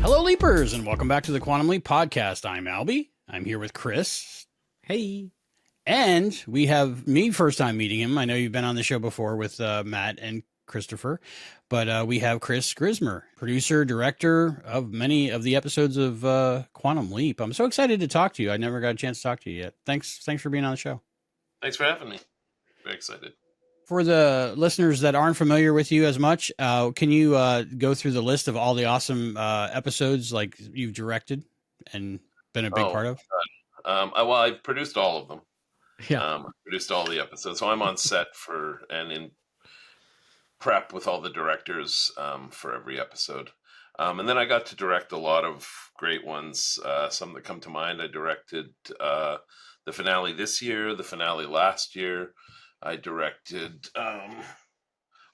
Hello, Leapers, and welcome back to the Quantum Leap Podcast. I'm Albie. I'm here with Chris. Hey. And we have me first time meeting him. I know you've been on the show before with Matt and Christopher, but we have Chris Grismer, producer, director of many of the episodes of Quantum Leap. I'm so excited to talk to you. I never got a chance to talk to you yet. Thanks for being on the show. Thanks for having me. Very excited. For the listeners that aren't familiar with you as much, can you go through the list of all the awesome episodes like you've directed and been a big part of? Well, I've produced all of them. Yeah. I produced all the episodes. So I'm on set and in prep with all the directors for every episode. And then I got to direct a lot of great ones. Some that come to mind. I directed the finale this year, the finale last year. I directed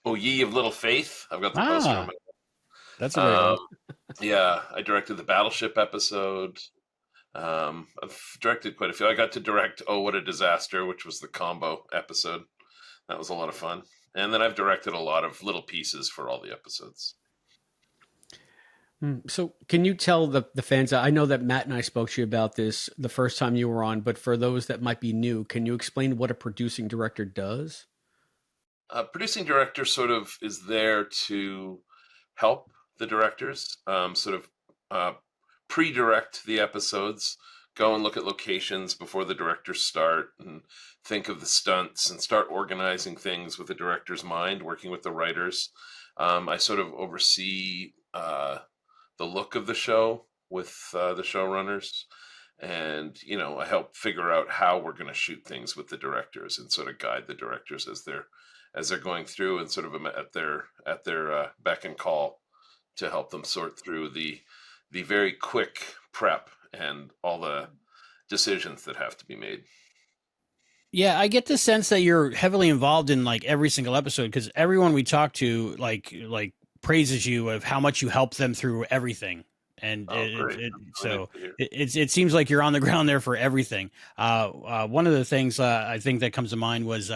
O Ye of Little Faith. I've got the poster on my. That's a great one. Yeah, I directed the Battleship episode. I've directed quite a few. I got to direct Oh What a Disaster, which was the combo episode. That was a lot of fun. And then I've directed a lot of little pieces for all the episodes. So can you tell the fans, I know that Matt and I spoke to you about this the first time you were on, but for those that might be new, can you explain what a producing director does? Producing director sort of is there to help the directors pre-direct the episodes, go and look at locations before the directors start and think of the stunts and start organizing things with the director's mind, working with the writers. I sort of oversee the look of the show with the showrunners, and I help figure out how we're going to shoot things with the directors and sort of guide the directors as they're going through and sort of at their beck and call to help them sort through the very quick prep and all the decisions that have to be made. Yeah, I get the sense that you're heavily involved in like every single episode because everyone we talk to like praises you of how much you help them through everything. And it seems like you're on the ground there for everything. One of the things I think that comes to mind was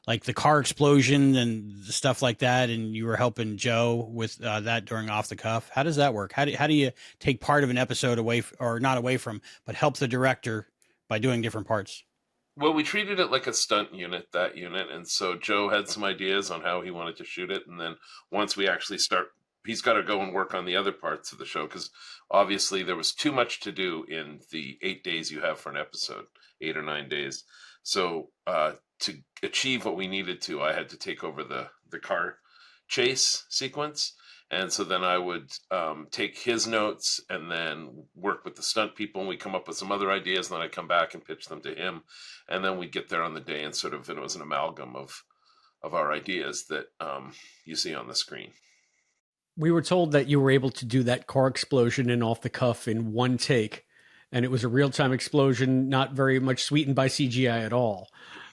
like the car explosion and stuff like that. And you were helping Joe with that during Off the Cuff. How does that work? How do you take part of an episode not away from, but help the director by doing different parts? Well, we treated it like a stunt unit, that unit. And so Joe had some ideas on how he wanted to shoot it. And then once we actually start, he's got to go and work on the other parts of the show because obviously there was too much to do in the 8 days you have for an episode, 8 or 9 days. So to achieve what we needed to, I had to take over the car chase sequence. And so then I would take his notes and then work with the stunt people, and we come up with some other ideas, and then I come back and pitch them to him. And then we'd get there on the day and it was an amalgam of our ideas that you see on the screen. We were told that you were able to do that car explosion in Off the Cuff in one take, and it was a real-time explosion, not very much sweetened by CGI at all.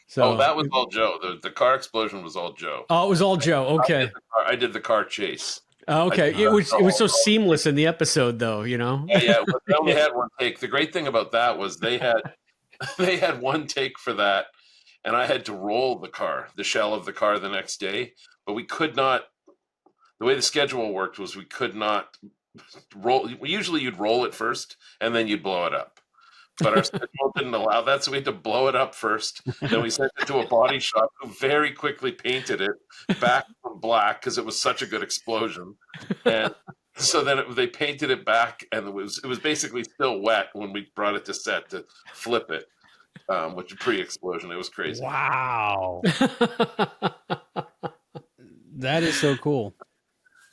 So that was all Joe. The car explosion was all Joe. Oh, it was all Joe. Okay. I did the car chase. Okay. It was so seamless in the episode, though, Yeah, they only had one take. The great thing about that was they had one take for that, and I had to roll the shell of the car the next day, but we could not. The way the schedule worked was we could not roll. Usually you'd roll it first and then you'd blow it up. But our schedule didn't allow that, so we had to blow it up first. Then we sent it to a body shop who very quickly painted it back from black because it was such a good explosion. And so then they painted it back, and it was basically still wet when we brought it to set to flip it, which pre-explosion. It was crazy. Wow. That is so cool.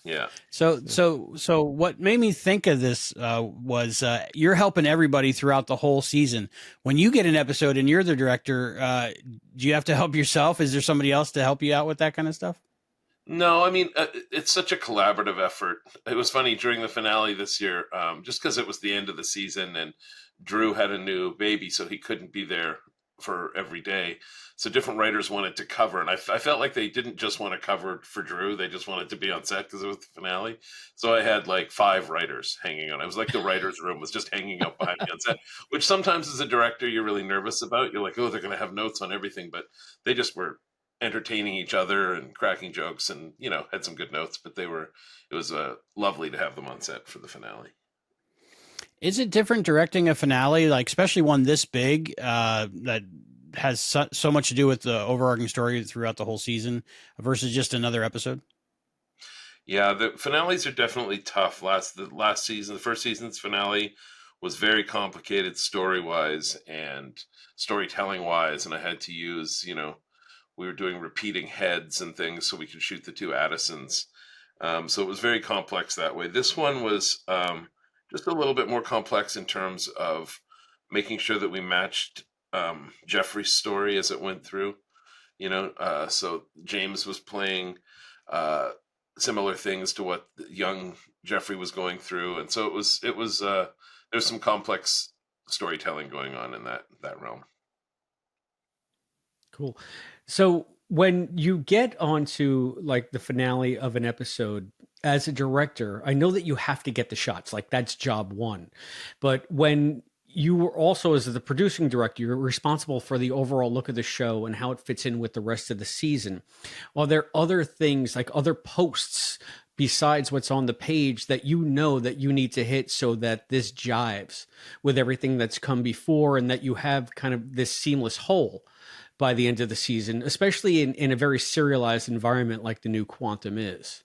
Yeah. So what made me think of this was you're helping everybody throughout the whole season. When you get an episode and you're the director, do you have to help yourself? Is there somebody else to help you out with that kind of stuff? No, I mean, it's such a collaborative effort. It was funny during the finale this year, just because it was the end of the season and Drew had a new baby, so he couldn't be there for every day. So different writers wanted to cover, and I felt like they didn't just want to cover for Drew. They just wanted to be on set because it was the finale. So I had like 5 writers hanging on. It was like the writer's room was just hanging out behind me on set, which sometimes as a director, you're really nervous about. You're like, oh, they're going to have notes on everything. But they just were entertaining each other and cracking jokes and, had some good notes. But it was lovely to have them on set for the finale. Is it different directing a finale, like especially one this big, that has so much to do with the overarching story throughout the whole season versus just another episode? Yeah, the finales are definitely tough. The last season, the first season's finale was very complicated story wise and storytelling wise, and I had to use, we were doing repeating heads and things so we could shoot the two Addisons. So it was very complex that way. This one was just a little bit more complex in terms of making sure that we matched Jeffrey's story as it went through. So James was playing similar things to what young Jeffrey was going through, and so it was there's some complex storytelling going on in that realm. Cool. So when you get onto like the finale of an episode as a director, I know that you have to get the shots, like that's job one. But when you were also, as the producing director, you're responsible for the overall look of the show and how it fits in with the rest of the season. Are there other things, like other posts besides what's on the page, that you know that you need to hit so that this jives with everything that's come before and that you have kind of this seamless whole by the end of the season, especially in a very serialized environment like the new Quantum is?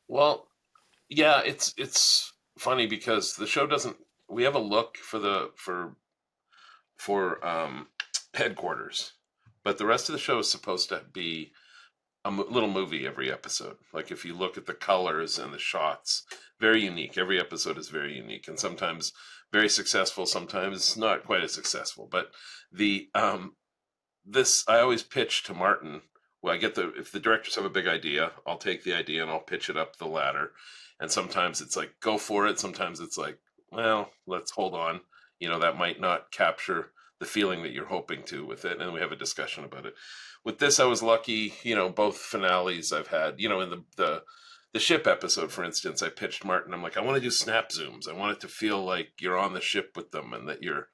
Well, yeah, it's funny because the show doesn't. We have a look for headquarters, but the rest of the show is supposed to be a little movie every episode. Like if you look at the colors and the shots, very unique. Every episode is very unique, and sometimes very successful, sometimes not quite as successful. But the this I always pitch to Martin. Well, if the directors have a big idea, I'll take the idea and I'll pitch it up the ladder. And sometimes it's like, go for it. Sometimes it's like, well, let's hold on. That might not capture the feeling that you're hoping to with it. And we have a discussion about it. With this, I was lucky, both finales I've had, in the ship episode, for instance, I pitched Martin. I'm like, I want to do snap zooms. I want it to feel like you're on the ship with them and that you're,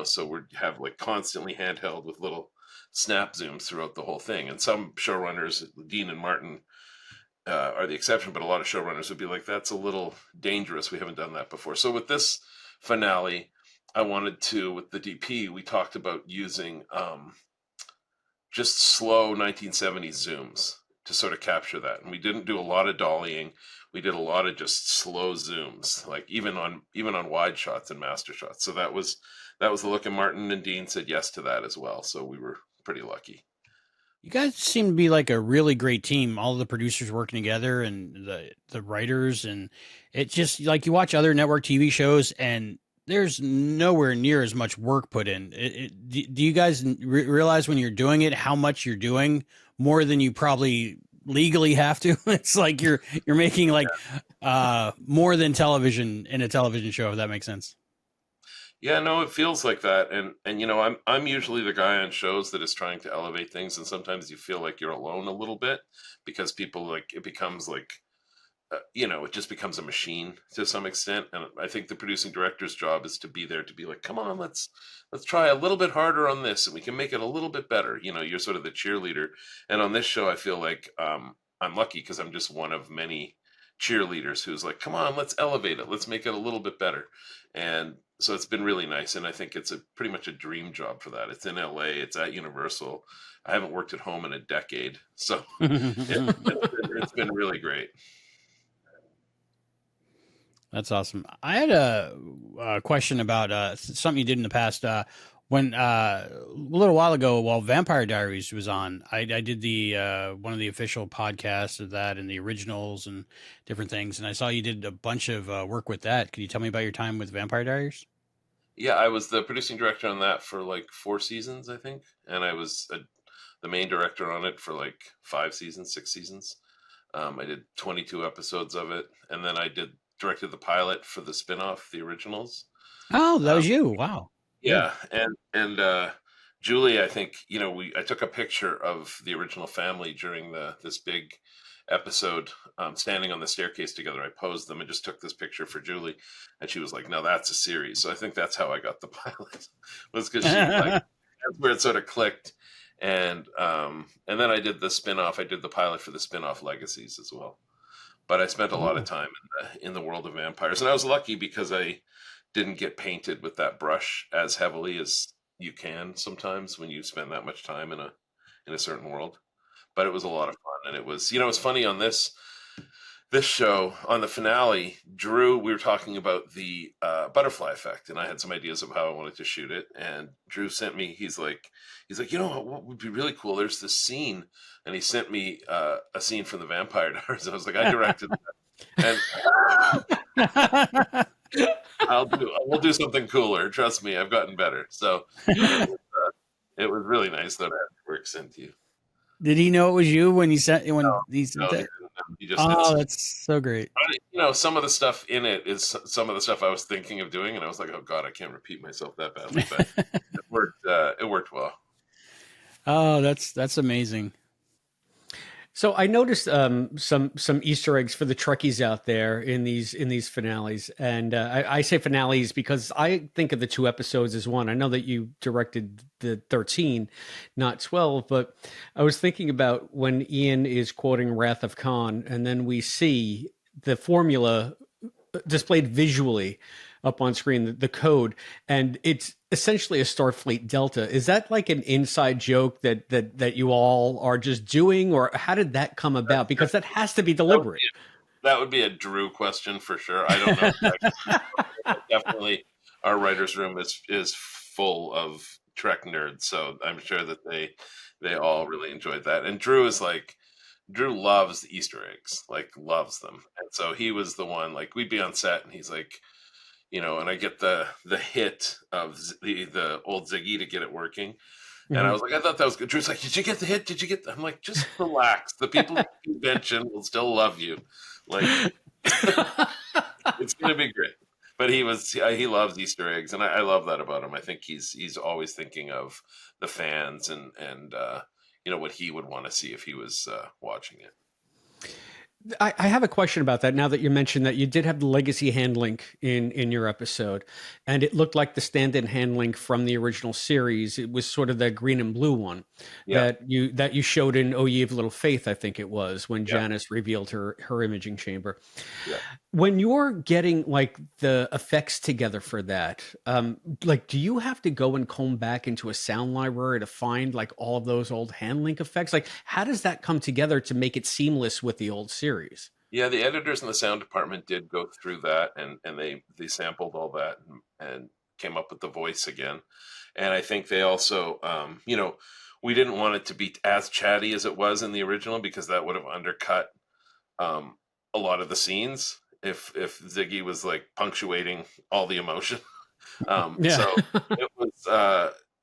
so we have like constantly handheld with little snap zooms throughout the whole thing. And some showrunners, Dean and Martin, are the exception, but a lot of showrunners would be like, that's a little dangerous. We haven't done that before. So with this finale, I wanted to, with the DP, we talked about using just slow 1970s zooms to sort of capture that. And we didn't do a lot of dollying. We did a lot of just slow zooms, like even on wide shots and master shots. So that was the look, and Martin and Dean said yes to that as well. So we were pretty lucky. You guys seem to be like a really great team. All the producers working together and the writers, and it's just like you watch other network TV shows and there's nowhere near as much work put in. Do you guys realize when you're doing it how much you're doing more than you probably legally have to? It's like you're making like more than television in a television show, if that makes sense. Yeah, no, it feels like that, and I'm usually the guy on shows that is trying to elevate things, and sometimes you feel like you're alone a little bit because people, like, it becomes like it just becomes a machine to some extent. And I think the producing director's job is to be there to be like, come on, let's try a little bit harder on this and we can make it a little bit better. You're sort of the cheerleader. And on this show, I feel like I'm lucky because I'm just one of many cheerleaders who's like, come on, let's elevate it. Let's make it a little bit better. And so it's been really nice. And I think it's pretty much a dream job for that. It's in LA. It's at Universal. I haven't worked at home in a decade. So it's been really great. That's awesome. I had a question about something you did in the past. When a little while ago, while Vampire Diaries was on, I did the one of the official podcasts of that and the originals and different things. And I saw you did a bunch of work with that. Can you tell me about your time with Vampire Diaries? Yeah, I was the producing director on that for like 4 seasons, I think, and I was the main director on it for like 5 seasons, 6 seasons. I did 22 episodes of it, and then I directed the pilot for the spinoff, the originals. Oh, that was you! Wow. Yeah, and Julie, I think I took a picture of the original family during this big episode, standing on the staircase together. I posed them and just took this picture for Julie, and she was like, "No, that's a series." So I think that's how I got the pilot, was because she like that's where it sort of clicked, and then I did the spinoff. I did the pilot for the spinoff Legacies as well. but I spent a lot of time in the world of vampires, and I was lucky because I didn't get painted with that brush as heavily as you can sometimes when you spend that much time in a certain world. But it was a lot of fun, and it was, it's funny on this show, on the finale, Drew, we were talking about the butterfly effect, and I had some ideas of how I wanted to shoot it. And Drew sent me, he's like, what would be really cool? There's this scene, and he sent me a scene from the Vampire Diaries. And I was like, I directed that, and we'll do something cooler. Trust me, I've gotten better. So it was really nice that I work sent to you. Did he know it was you when he sent that? He just that's so great. Some of the stuff in it is some of the stuff I was thinking of doing, and I was like, oh God, I can't repeat myself that badly. But it worked well. Oh, that's amazing. So I noticed some Easter eggs for the Trekkies out there in these finales, and I say finales because I think of the 2 episodes as one. I know that you directed the 13, not 12, but I was thinking about when Ian is quoting Wrath of Khan, and then we see the formula displayed visually up on screen, the code, and it's essentially a Starfleet Delta. Is that like an inside joke that you all are just doing, or how did that come about? Because that has to be deliberate. That would be a Drew question for sure. I don't know. Definitely, our writers' room is full of Trek nerds, so I'm sure that they all really enjoyed that. And Drew loves the Easter eggs, like loves them, and so he was the one. Like we'd be on set, and he's like, and I get the hit of the old Ziggy to get it working. And I was like, I thought that was good. Drew's like, did you get the hit? Did you get I'm like, just relax. The people at the convention will still love you. Like, it's going to be great. But he loves Easter eggs. And I love that about him. I think he's always thinking of the fans and what he would want to see if he was watching it. I have a question about that now that you mentioned that you did have the legacy handlink in your episode, and it looked like the stand-in handlink from the original series. It was sort of the green and blue one that you showed in Oh Ye of Little Faith, I think it was, when Janice revealed her imaging chamber. Yeah. When you're getting like the effects together for that, like, do you have to go and comb back into a sound library to find like all of those old handlink effects? Like, how does that come together to make it seamless with the old series? Yeah, the editors in the sound department did go through that, and they sampled all that and came up with the voice again. And I think they also, we didn't want it to be as chatty as it was in the original because that would have undercut a lot of the scenes if Ziggy was like punctuating all the emotion. So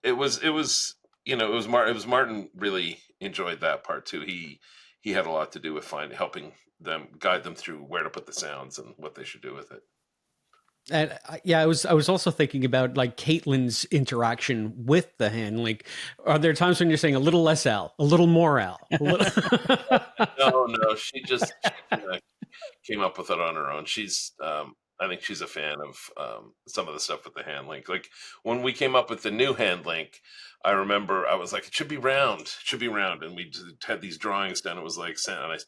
it was Martin really enjoyed that part too. He had a lot to do with helping them, guide them through where to put the sounds and what they should do with it. And I was also thinking about like Caitlin's interaction with the handlink. Are there times when you're saying a little less Al, a little more Al? No, she came up with it on her own. I think she's a fan of some of the stuff with the handlink. Like when we came up with the new handlink, I remember I was like, it should be round, and we had these drawings done. It was like sent, and I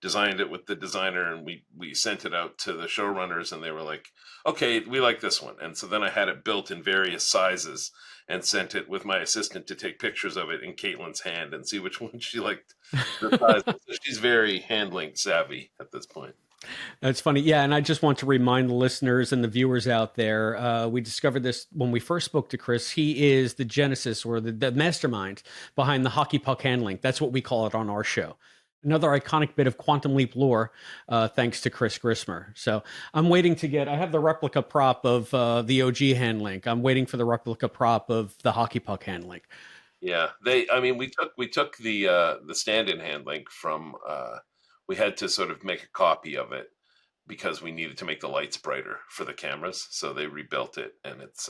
designed it with the designer, and we sent it out to the showrunners, and they were like, okay, we like this one. And so then I had it built in various sizes and sent it with my assistant to take pictures of it in Caitlin's hand and see which one she liked the size. So she's very handlink savvy at this point. That's funny. Yeah. And I just want to remind the listeners and the viewers out there, we discovered this when we first spoke to Chris. He is the genesis or the mastermind behind the hockey puck handlink. That's what we call it on our show. Another iconic bit of quantum leap lore, thanks to Chris Grismer. So I'm waiting I have the replica prop of the OG handlink. I'm waiting for the replica prop of the hockey puck handlink. Yeah. We took the stand-in handlink from, we had to sort of make a copy of it because we needed to make the lights brighter for the cameras. So they rebuilt it, and it's,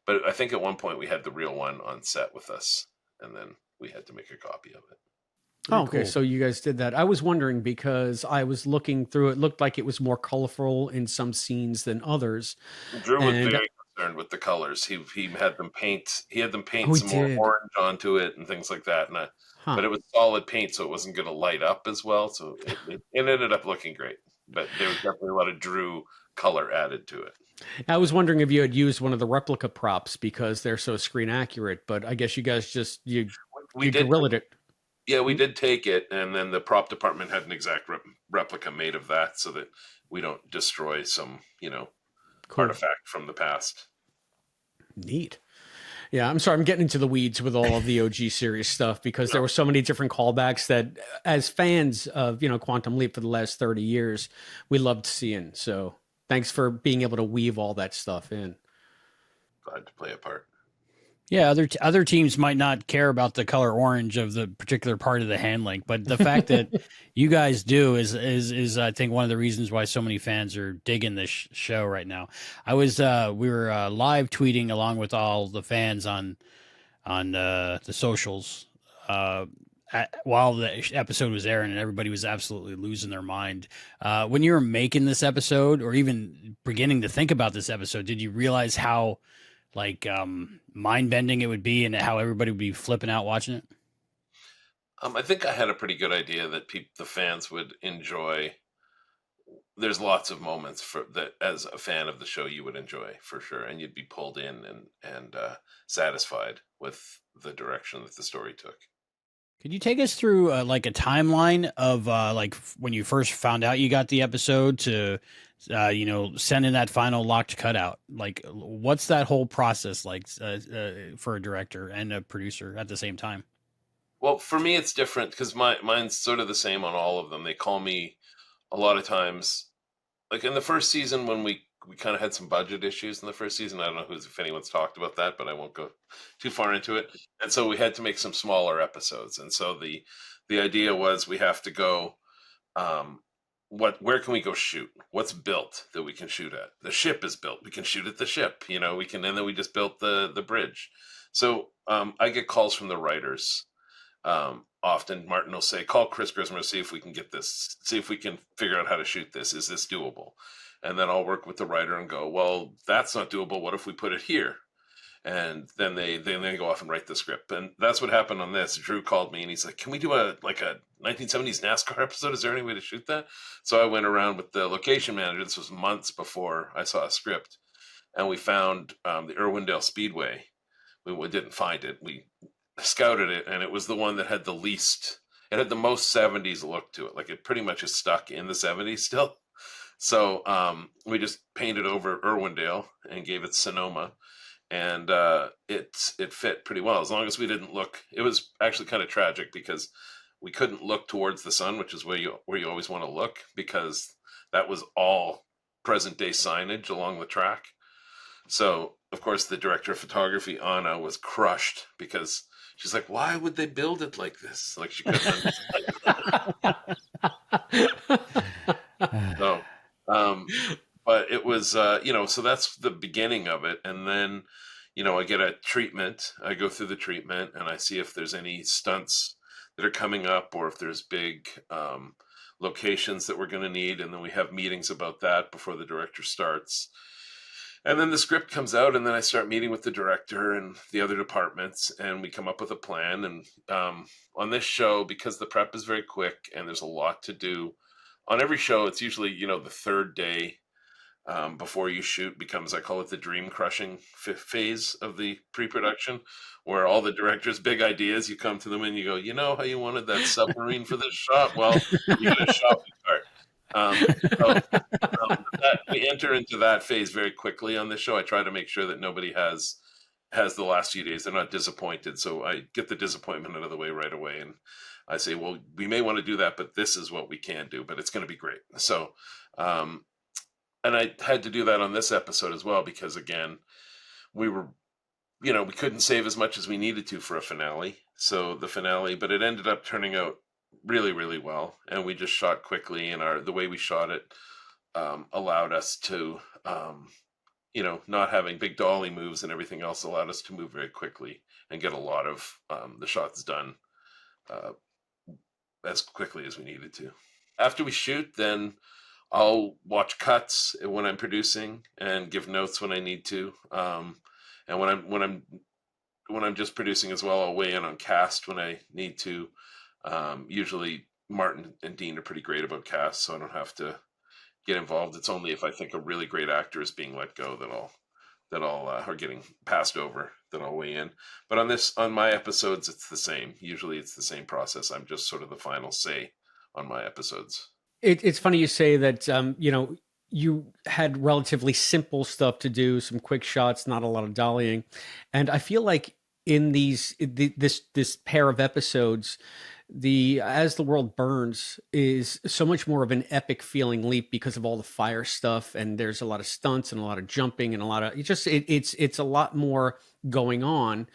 but I think at one point we had the real one on set with us, and then we had to make a copy of it. Oh, okay. Cool. So you guys did that. I was wondering because I was looking through it. Looked like it was more colorful in some scenes than others. Drew was very concerned with the colors. He had them paint. He had them paint Oh, he some more did. orange onto it and things like that. But it was solid paint, so it wasn't going to light up as well. So it ended up looking great. But there was definitely a lot of Drew color added to it. I was wondering if you had used one of the replica props because they're so screen accurate, but I guess you guys just you gorilla'd it. Yeah, we did take it, and then the prop department had an exact replica made of that, so that we don't destroy some, Cool. artifact from the past. Neat. Yeah, I'm sorry, I'm getting into the weeds with all of the OG series stuff because there were so many different callbacks that, as fans of Quantum Leap for the last 30 years, we loved seeing. So thanks for being able to weave all that stuff in. Glad to play a part. Yeah, other teams might not care about the color orange of the particular part of the Handlink, but the fact that you guys do is I think one of the reasons why so many fans are digging this show right now. We were live tweeting along with all the fans on the socials while the episode was airing, and everybody was absolutely losing their mind. When you were making this episode, or even beginning to think about this episode, did you realize how mind bending it would be and how everybody would be flipping out watching it? I think I had a pretty good idea that the fans would enjoy. There's lots of moments that as a fan of the show you would enjoy for sure, and you'd be pulled in and satisfied with the direction that the story took. Could you take us through a timeline of when you first found out you got the episode to sending that final locked cutout? Like, what's that whole process like for a director and a producer at the same time? Well, for me, it's different because mine's sort of the same on all of them. They call me a lot of times, like in the first season when we kind of had some budget issues in the first season. I don't know if anyone's talked about that, but I won't go too far into it. And so we had to make some smaller episodes. And so the idea was we have to go, where can we go shoot? What's built that we can shoot at? The ship is built. We can shoot at the ship, and then we just built the bridge. So I get calls from the writers. Often Martin will say, call Chris Grismer, see if we can get this, see if we can figure out how to shoot this. Is this doable? And then I'll work with the writer and go, well, that's not doable. What if we put it here? And then they go off and write the script. And that's what happened on this. Drew called me and he's like, can we do a 1970s NASCAR episode? Is there any way to shoot that? So I went around with the location manager. This was months before I saw a script. And we found the Irwindale Speedway. We didn't find it. We scouted it, and it was the one that had the least, it had the most 70s look to it. Like it pretty much is stuck in the 70s still. So we just painted over Irwindale and gave it Sonoma, and it fit pretty well as long as we didn't look. It was actually kind of tragic because we couldn't look towards the sun, which is where you always want to look, because that was all present day signage along the track. So of course the director of photography, Anna, was crushed because she's like, why would they build it like this? Like she couldn't understand. So, but it was, so that's the beginning of it. And then, I get a treatment. I go through the treatment and I see if there's any stunts that are coming up or if there's big locations that we're going to need. And then we have meetings about that before the director starts. And then the script comes out, and then I start meeting with the director and the other departments, and we come up with a plan. And on this show, because the prep is very quick and there's a lot to do, on every show, it's usually, the third day before you shoot becomes, I call it the dream crushing phase of the pre-production, where all the directors' big ideas, you come to them and you go, how you wanted that submarine for this shot? Well, you get a shot start. We enter into that phase very quickly on this show. I try to make sure that nobody has the last few days. They're not disappointed. So I get the disappointment out of the way right away. And I say, well, we may want to do that, but this is what we can do, but it's going to be great. So, and I had to do that on this episode as well, because again, we were, we couldn't save as much as we needed to for a finale. So the finale, but it ended up turning out really, really well, and we just shot quickly, and the way we shot it allowed us to not having big dolly moves and everything else allowed us to move very quickly and get a lot of the shots done as quickly as we needed to. After we shoot, then I'll watch cuts when I'm producing and give notes when I need to. And when I'm just producing as well, I'll weigh in on cast when I need to. Usually Martin and Dean are pretty great about cast, so I don't have to get involved. It's only if I think a really great actor is being let go that I'll or getting passed over that I'll weigh in. But on my episodes, it's the same. Usually, it's the same process. I'm just sort of the final say on my episodes. It's funny you say that. You had relatively simple stuff to do, some quick shots, not a lot of dollying, and I feel like in this pair of episodes, the As the World Burns is so much more of an epic feeling leap because of all the fire stuff, and there's a lot of stunts and a lot of jumping and a lot of it's a lot more going on.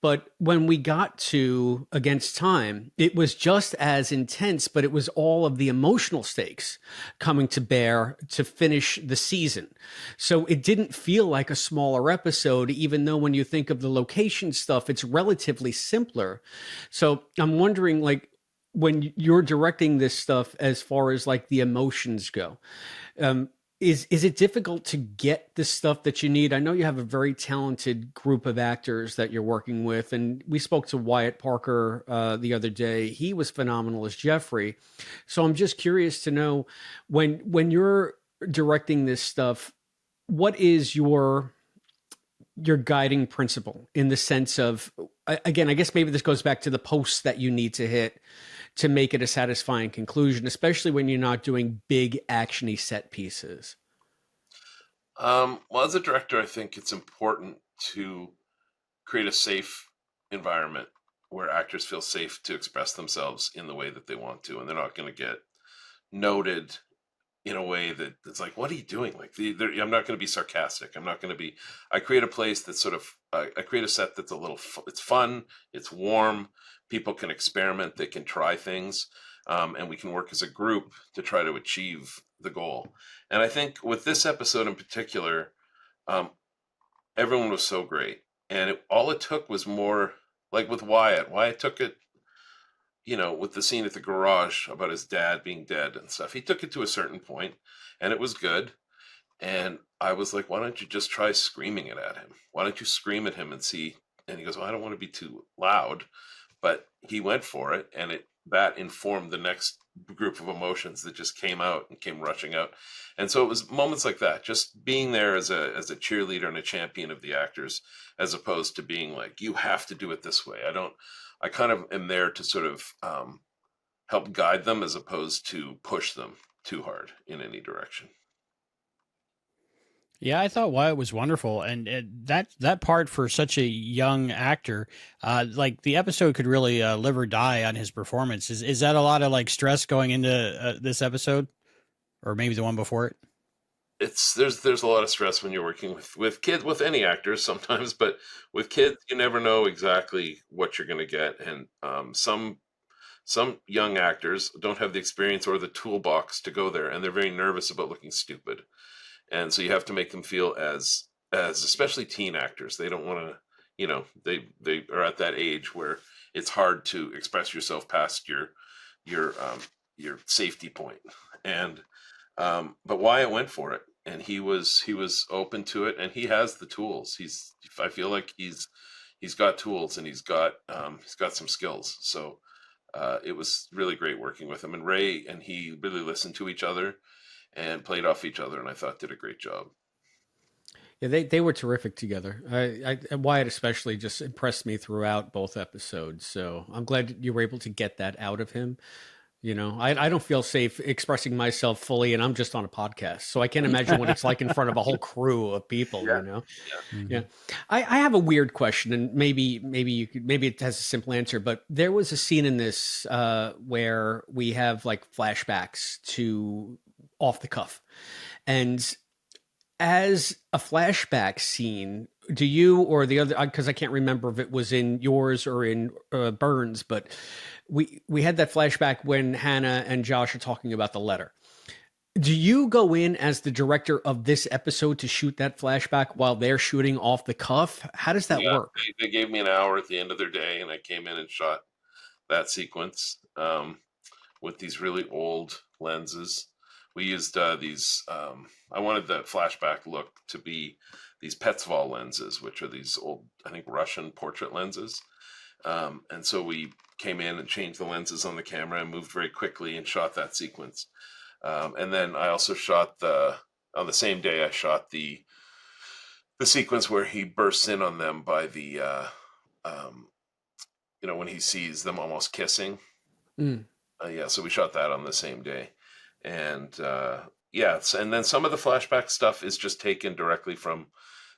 But when we got to Against Time, it was just as intense, but it was all of the emotional stakes coming to bear to finish the season. So it didn't feel like a smaller episode, even though when you think of the location stuff, it's relatively simpler. So I'm wondering, like, when you're directing this stuff, as far as like the emotions go, is it difficult to get the stuff that you need? I know you have a very talented group of actors that you're working with, and we spoke to Wyatt Parker the other day. He was phenomenal as Jeffrey. So I'm just curious to know, when you're directing this stuff, what is your guiding principle, in the sense of, again, I guess maybe this goes back to the posts that you need to hit to make it a satisfying conclusion, especially when you're not doing big actiony set pieces? Well, as a director, I think it's important to create a safe environment where actors feel safe to express themselves in the way that they want to, and they're not going to get noted in a way that it's like, what are you doing? Like, I'm not going to be sarcastic. I'm not going to be. I create a place that's sort of. I create a set that's a little. It's fun. It's warm. People can experiment. They can try things, and we can work as a group to try to achieve the goal. And I think with this episode in particular, everyone was so great, and all it took was more. Like with Wyatt. Wyatt took it. With the scene at the garage about his dad being dead and stuff, he took it to a certain point, and it was good. And I was like, why don't you just try screaming it at him? Why don't you scream at him and see? And he goes, well, I don't want to be too loud. But he went for it, and that informed the next group of emotions that just came out and came rushing out. And so it was moments like that, just being there as a cheerleader and a champion of the actors, as opposed to being like, you have to do it this way. I kind of am there to sort of help guide them, as opposed to push them too hard in any direction. Yeah, I thought Wyatt was wonderful, and that part for such a young actor, like the episode could really live or die on his performance. Is that a lot of like stress going into this episode, or maybe the one before it? There's a lot of stress when you're working with kids, with any actors sometimes, but with kids you never know exactly what you're going to get, and some young actors don't have the experience or the toolbox to go there, and they're very nervous about looking stupid. And so you have to make them feel as especially teen actors. They don't want to, they are at that age where it's hard to express yourself past your safety point. And but Wyatt went for it, and he was open to it, and he has the tools. I feel like he's got tools, and he's got some skills. So it was really great working with him, and Ray and he really listened to each other and played off each other, and I thought did a great job. Yeah, they were terrific together. Wyatt especially just impressed me throughout both episodes. So I'm glad you were able to get that out of him. I don't feel safe expressing myself fully, and I'm just on a podcast, so I can't imagine what it's like in front of a whole crew of people. Yeah. Yeah. Mm-hmm. Yeah. I have a weird question, and maybe it has a simple answer, but there was a scene in this where we have like flashbacks to Off the Cuff, and as a flashback scene, do you or the other, because I can't remember if it was in yours or in Burns, but we had that flashback when Hannah and Josh are talking about the letter. Do you go in as the director of this episode to shoot that flashback while they're shooting Off the Cuff? How does that work? They gave me an hour at the end of their day, and I came in and shot that sequence with these really old lenses. we used these. I wanted the flashback look to be these Petzval lenses, which are these old, I think, Russian portrait lenses. And so we came in and changed the lenses on the camera and moved very quickly and shot that sequence. And then I also shot on the same day, I shot the sequence where he bursts in on them by the, when he sees them almost kissing. Mm. Yeah, so we shot that on the same day. And and then some of the flashback stuff is just taken directly from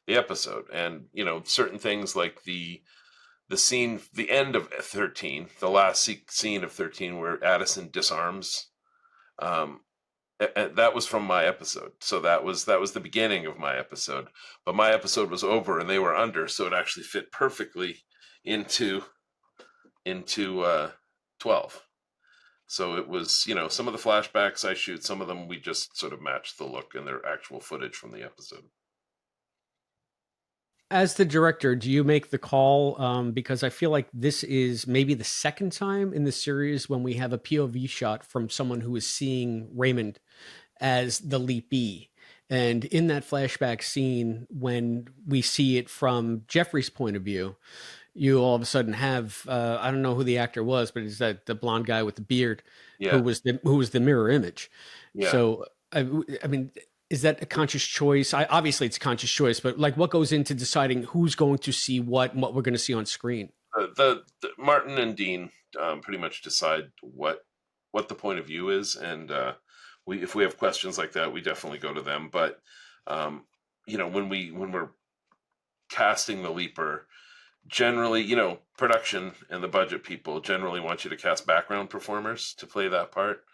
the episode. And, certain things like the scene, the end of 13, the last scene of 13 where Addison disarms, that was from my episode. So that was the beginning of my episode. But my episode was over and they were under, so it actually fit perfectly into 12. So it was, some of the flashbacks I shoot, some of them we just sort of matched the look and their actual footage from the episode. As the director, do you make the call? Because I feel like this is maybe the second time in the series when we have a POV shot from someone who is seeing Raymond as the leapee. And in that flashback scene, when we see it from Jeffrey's point of view, you all of a sudden have I don't know who the actor was, but it's that the blonde guy with the beard who was the mirror image. Yeah. So I mean, is that a conscious choice? Obviously it's a conscious choice, but like what goes into deciding who's going to see what and what we're going to see on screen? The Martin and Dean pretty much decide what the point of view is, and if we have questions like that, we definitely go to them. But when we're casting the leaper, generally, production and the budget people generally want you to cast background performers to play that part.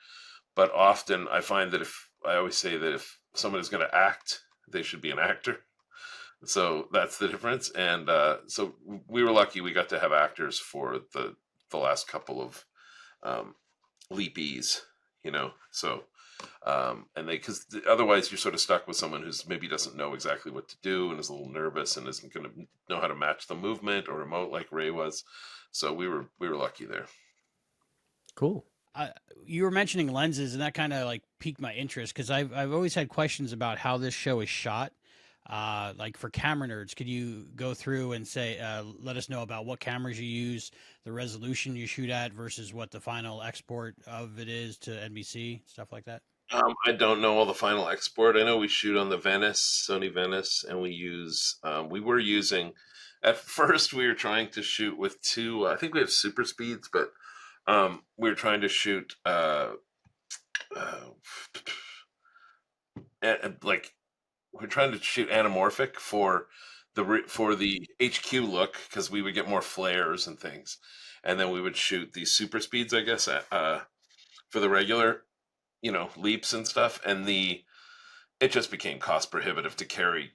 But often I find that I always say that if someone is going to act, they should be an actor. So that's the difference. And so we were lucky we got to have actors for the last couple of leapies, so and because otherwise you're sort of stuck with someone who's maybe doesn't know exactly what to do and is a little nervous and isn't going to know how to match the movement or emote like Ray was. So we were lucky there. Cool. You were mentioning lenses, and that kind of like piqued my interest because I've always had questions about how this show is shot. Like for camera nerds, could you go through and say, let us know about what cameras you use, the resolution you shoot at versus what the final export of it is to NBC, stuff like that? I don't know all the final export. I know we shoot on the Sony Venice, and we were using, at first we were trying to shoot with two, I think we have super speeds, but we were trying to shoot we're trying to shoot anamorphic for the HQ look because we would get more flares and things, and then we would shoot these super speeds, I guess, for the regular, leaps and stuff, and it just became cost prohibitive to carry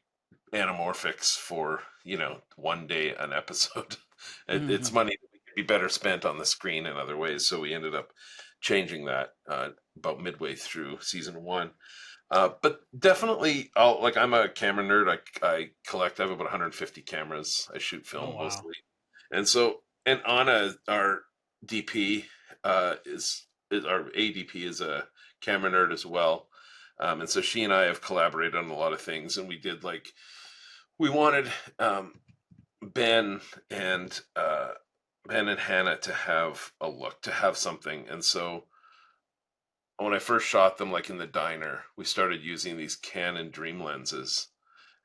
anamorphics for 1 day an episode. It's money that could be better spent on the screen in other ways, so we ended up changing that about midway through season 1. But definitely, I'm a camera nerd. I collect. I have about 150 cameras. I shoot film mostly, and so Anna, our DP, is our ADP is a camera nerd as well, and so she and I have collaborated on a lot of things. And we wanted Ben and Hannah to have a look, to have something, and so when I first shot them, like in the diner, we started using these Canon dream lenses,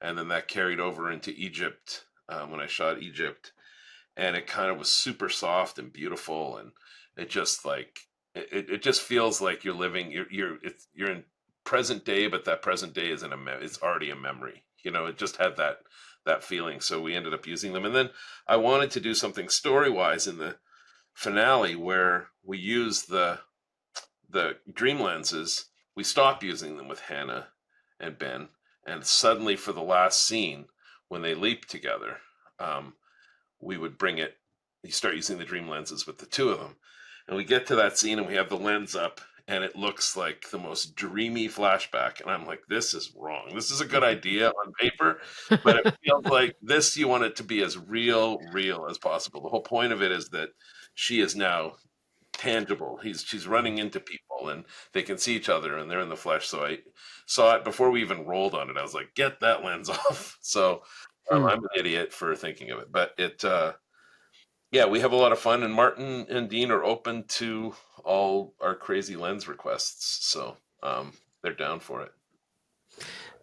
and then that carried over into Egypt when I shot Egypt, and it kind of was super soft and beautiful, and it just it just feels like you're living, you're in present day, but that present day is it's already a memory. It just had that feeling. So we ended up using them, and then I wanted to do something story wise in the finale where we use the dream lenses. We stopped using them with Hannah and Ben, and suddenly for the last scene when they leap together, we would you start using the dream lenses with the two of them, and we get to that scene and we have the lens up and it looks like the most dreamy flashback, and I'm like, this is wrong. This is a good idea on paper, but it feels like this, you want it to be as real as possible. The whole point of it is that she is now tangible. She's running into people and they can see each other and they're in the flesh. So I saw it before we even rolled on it. I was like, get that lens off. So I'm an idiot for thinking of it, but yeah, we have a lot of fun, and Martin and Dean are open to all our crazy lens requests. So they're down for it.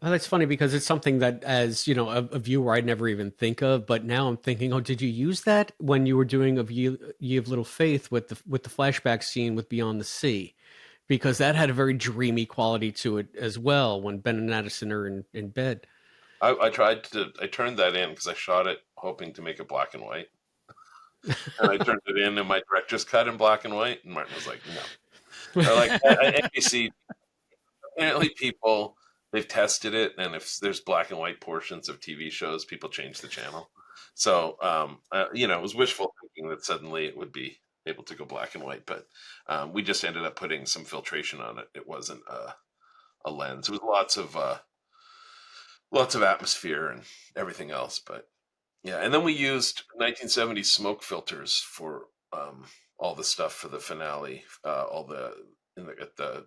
Oh, that's funny because it's something that, as you know, a viewer I'd never even think of. But now I'm thinking, oh, did you use that when you were doing Ye of Little Faith with the flashback scene with Beyond the Sea? Because that had a very dreamy quality to it as well when Ben and Addison are in bed. I turned that in because I shot it hoping to make it black and white. And I turned it in my director's cut in black and white. And Martin was like, no. Like NBC, apparently people, they've tested it. And if there's black and white portions of TV shows, people change the channel. So, it was wishful thinking that suddenly it would be able to go black and white. But we just ended up putting some filtration on it. It wasn't a lens. It was lots of atmosphere and everything else. But yeah, and then we used 1970s smoke filters for all the stuff for the finale, at the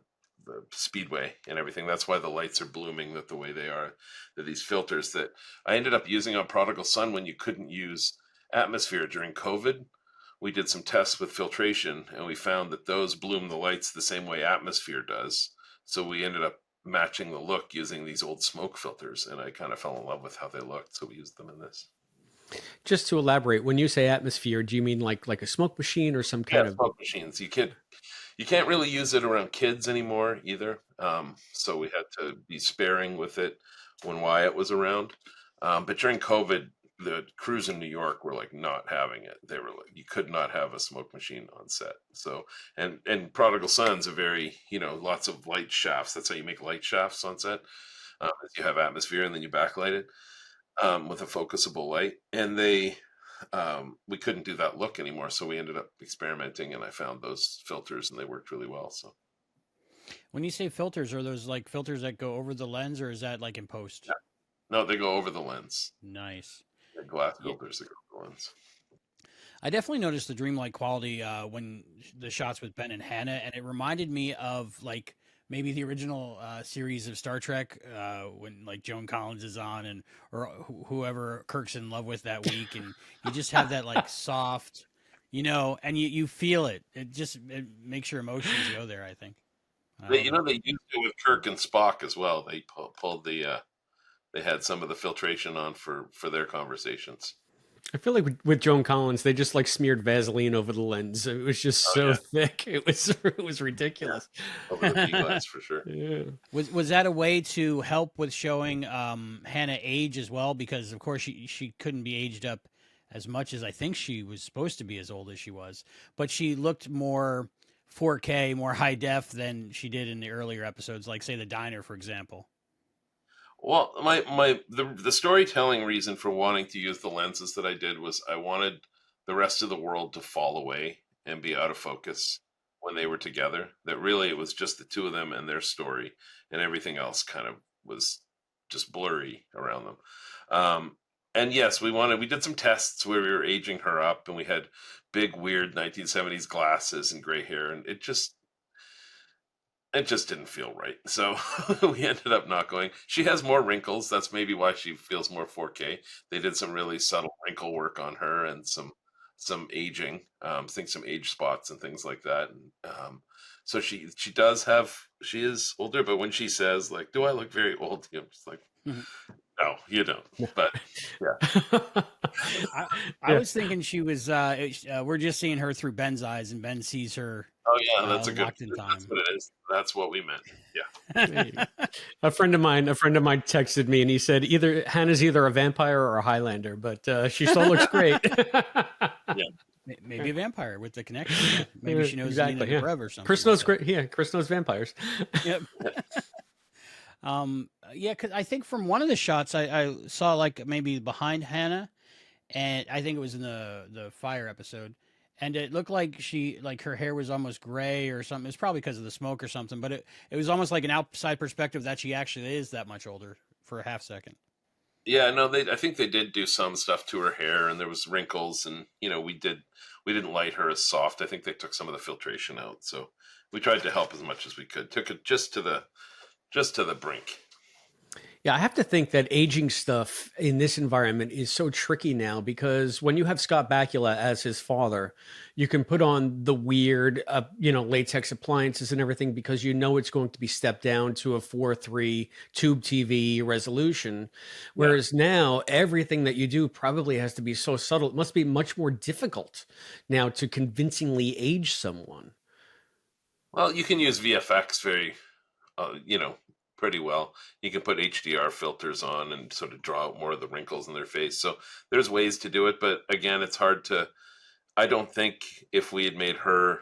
speedway and everything. That's why the lights are blooming the way they are. They're these filters that I ended up using on Prodigal Son when you couldn't use atmosphere during COVID. We did some tests with filtration, and we found that those bloom the lights the same way atmosphere does. So we ended up matching the look using these old smoke filters, and I kind of fell in love with how they looked, so we used them in this. Just to elaborate, when you say atmosphere, do you mean like a smoke machine or some kind of smoke machines? You can't really use it around kids anymore either. So we had to be sparing with it when Wyatt was around. But during COVID, the crews in New York were like not having it. They were like, you could not have a smoke machine on set. So and Prodigal Son's a very lots of light shafts. That's how you make light shafts on set. You have atmosphere and then you backlight it. With a focusable light, and we couldn't do that look anymore, so we ended up experimenting, and I found those filters, and they worked really well. So, when you say filters, are those like filters that go over the lens, or is that like in post? Yeah. No, they go over the lens. Nice. They're glass filters that go over the lens. I definitely noticed the dreamlike quality when the shots with Ben and Hannah, and it reminded me of like maybe the original series of Star Trek when like Joan Collins is on or whoever Kirk's in love with that week, and you just have that like soft, and you feel it. It makes your emotions go there, I think. They used it with Kirk and Spock as well. They pulled they had some of the filtration on for their conversations. I feel like with Joan Collins, they just like smeared Vaseline over the lens. It was just so thick. It was ridiculous. Yeah. Over the glass for sure. Yeah. Was that a way to help with showing Hannah age as well? Because of course she couldn't be aged up as much as I think she was supposed to be as old as she was, but she looked more 4K, more high def than she did in the earlier episodes, like say The Diner, for example. Well, the storytelling reason for wanting to use the lenses that I did was I wanted the rest of the world to fall away and be out of focus when they were together. That really it was just the two of them and their story, and everything else kind of was just blurry around them. And yes, we did some tests where we were aging her up, and we had big weird 1970s glasses and gray hair, and it just didn't feel right. So we ended up not going. She has more wrinkles. That's maybe why she feels more 4K. They did some really subtle wrinkle work on her and some aging, some age spots and things like that. And, so she is older, but when she says like, do I look very old? I'm just like, no, you don't. But yeah. I was thinking she was, we're just seeing her through Ben's eyes, and Ben sees her. Oh yeah, that's a good. Time. That's what it is. That's what we meant. Yeah. A friend of mine texted me, and he said Hannah's either a vampire or a Highlander, but she still looks great. Yeah. Maybe a vampire with the connection. Maybe she knows Nina Dobrev or something. Chris knows great. Yeah, Chris knows vampires. Yep. Because I think from one of the shots I saw like maybe behind Hannah, and I think it was in the fire episode, and it looked like her hair was almost gray or something. It's probably because of the smoke or something, but it was almost like an outside perspective that she actually is that much older for a half second. Yeah, no, I think they did do some stuff to her hair, and there was wrinkles, and we didn't light her as soft. I think they took some of the filtration out, so we tried to help as much as we could. Took it just to the brink. Yeah, I have to think that aging stuff in this environment is so tricky now because when you have Scott Bakula as his father, you can put on the weird, latex appliances and everything because you know it's going to be stepped down to a 4:3 tube TV resolution. Yeah. Whereas now, everything that you do probably has to be so subtle. It must be much more difficult now to convincingly age someone. Well, you can use VFX very, pretty well. You can put HDR filters on and sort of draw out more of the wrinkles in their face. So there's ways to do it, but again, it's hard to. I don't think if we had made her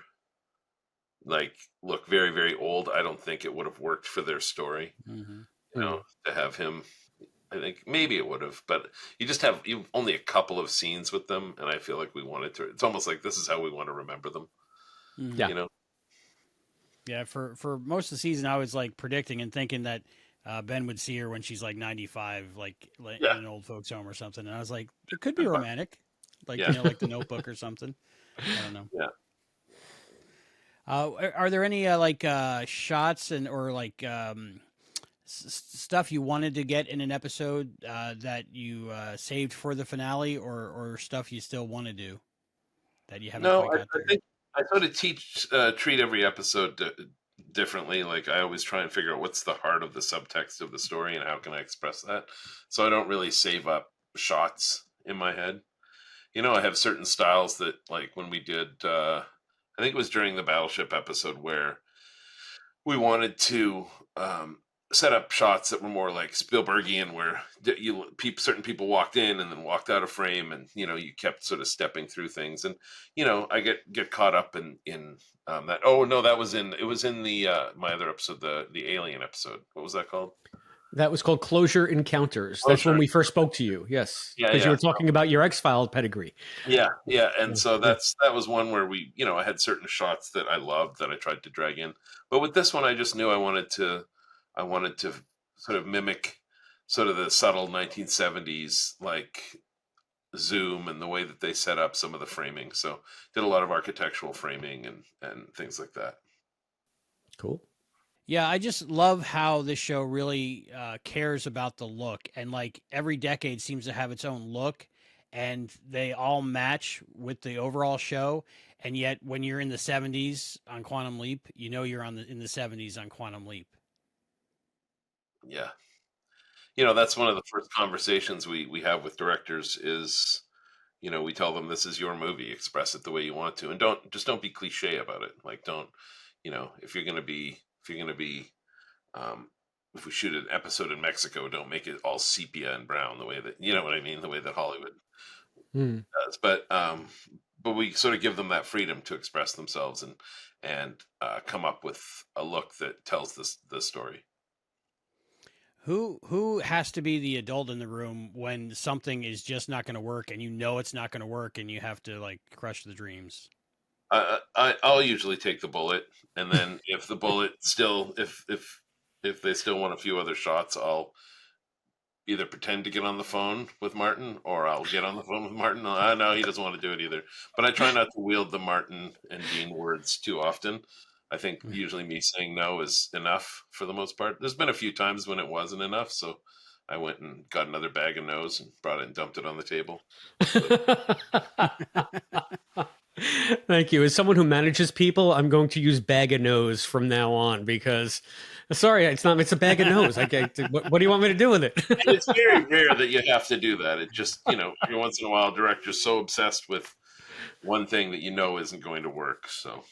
like look very, very old, I don't think it would have worked for their story. Mm-hmm. To have him. I think maybe it would have, but you only a couple of scenes with them, and I feel like we wanted to. It's almost like this is how we want to remember them. Mm-hmm. Yeah. Yeah, for most of the season, I was like predicting and thinking that Ben would see her when she's like 95, like in an old folks home or something. And I was like, it could be romantic, like like The Notebook or something. I don't know. Yeah. Are there any shots or stuff you wanted to get in an episode that you saved for the finale, or stuff you still want to do that you haven't quite got there? I think I sort of treat every episode differently. Like I always try and figure out what's the heart of the subtext of the story and how can I express that. So I don't really save up shots in my head. I have certain styles that, like when we did, I think it was during the Battleship episode where we wanted to set up shots that were more like Spielbergian, where certain people walked in and then walked out of frame, and you kept sort of stepping through things, and I get caught up in that. Oh no, it was in the my other episode, the Alien episode. What was that called? That was called Closure Encounters. That's when we first spoke to you. Yes. Because you were talking about your X-File pedigree. Yeah. And so that was one where we, I had certain shots that I loved that I tried to drag in. But with this one, I just knew I wanted to sort of mimic sort of the subtle 1970s, like zoom and the way that they set up some of the framing. So did a lot of architectural framing and things like that. Cool. Yeah, I just love how this show really cares about the look, and like every decade seems to have its own look, and they all match with the overall show. And yet, when you're in the '70s on Quantum Leap, you're in the '70s on Quantum Leap. Yeah, that's one of the first conversations we have with directors is, we tell them this is your movie, express it the way you want to, and don't be cliche about it. Like don't, if you're gonna be if we shoot an episode in Mexico, don't make it all sepia and brown the way that what I mean, the way that Hollywood does. But we sort of give them that freedom to express themselves and come up with a look that tells the story. Who has to be the adult in the room when something is just not going to work, and it's not going to work, and you have to like crush the dreams? I'll usually take the bullet, and then if the bullet still, if they still want a few other shots, I'll either pretend to get on the phone with Martin, or I'll get on the phone with Martin. No, he doesn't want to do it either. But I try not to wield the Martin and Dean words too often. I think usually me saying no is enough for the most part. There's been a few times when it wasn't enough, so I went and got another bag of no's and brought it and dumped it on the table. Thank you. As someone who manages people, I'm going to use bag of no's from now on because, sorry, it's a bag of no's. What do you want me to do with it? And it's very rare that you have to do that. It just, every once in a while, director's so obsessed with one thing that isn't going to work. So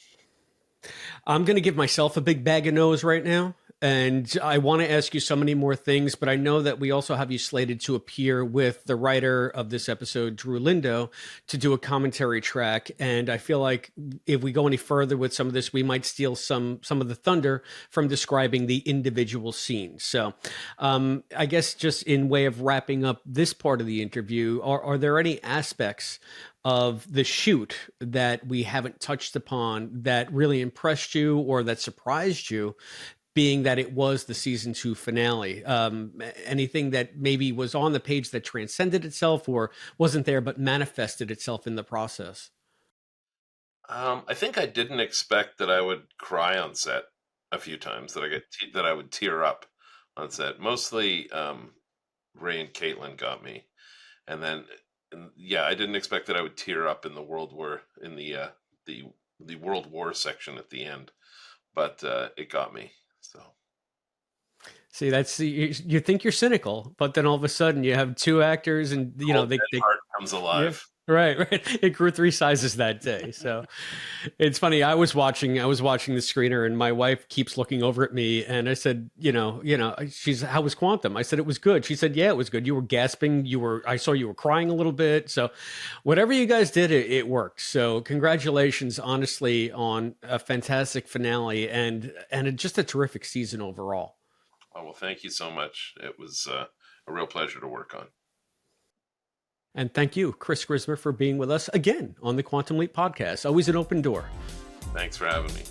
I'm going to give myself a big bag of no's right now. And I want to ask you so many more things, but I know that we also have you slated to appear with the writer of this episode, Drew Lindo, to do a commentary track. And I feel like if we go any further with some of this, we might steal some of the thunder from describing the individual scenes. So I guess just in way of wrapping up this part of the interview, are there any aspects of the shoot that we haven't touched upon that really impressed you or that surprised you being that it was the season 2 finale. Anything that maybe was on the page that transcended itself or wasn't there but manifested itself in the process? I think I didn't expect that I would cry on set a few times, that I would tear up on set. Mostly Ray and Caitlin got me, and then I didn't expect that I would tear up in the the World War section at the end, but it got me. So See, that's you think you're cynical, but then all of a sudden you have 2 actors, and they heart comes alive. Right. It grew 3 sizes that day. So it's funny. I was watching the screener, and my wife keeps looking over at me, and I said, she's, how was Quantum? I said, it was good. She said, yeah, it was good. You were gasping. I saw you were crying a little bit. So whatever you guys did, it worked. So congratulations, honestly, on a fantastic finale and just a terrific season overall. Oh, well, thank you so much. It was a real pleasure to work on. And thank you, Chris Grismer, for being with us again on the Quantum Leap podcast. Always an open door. Thanks for having me.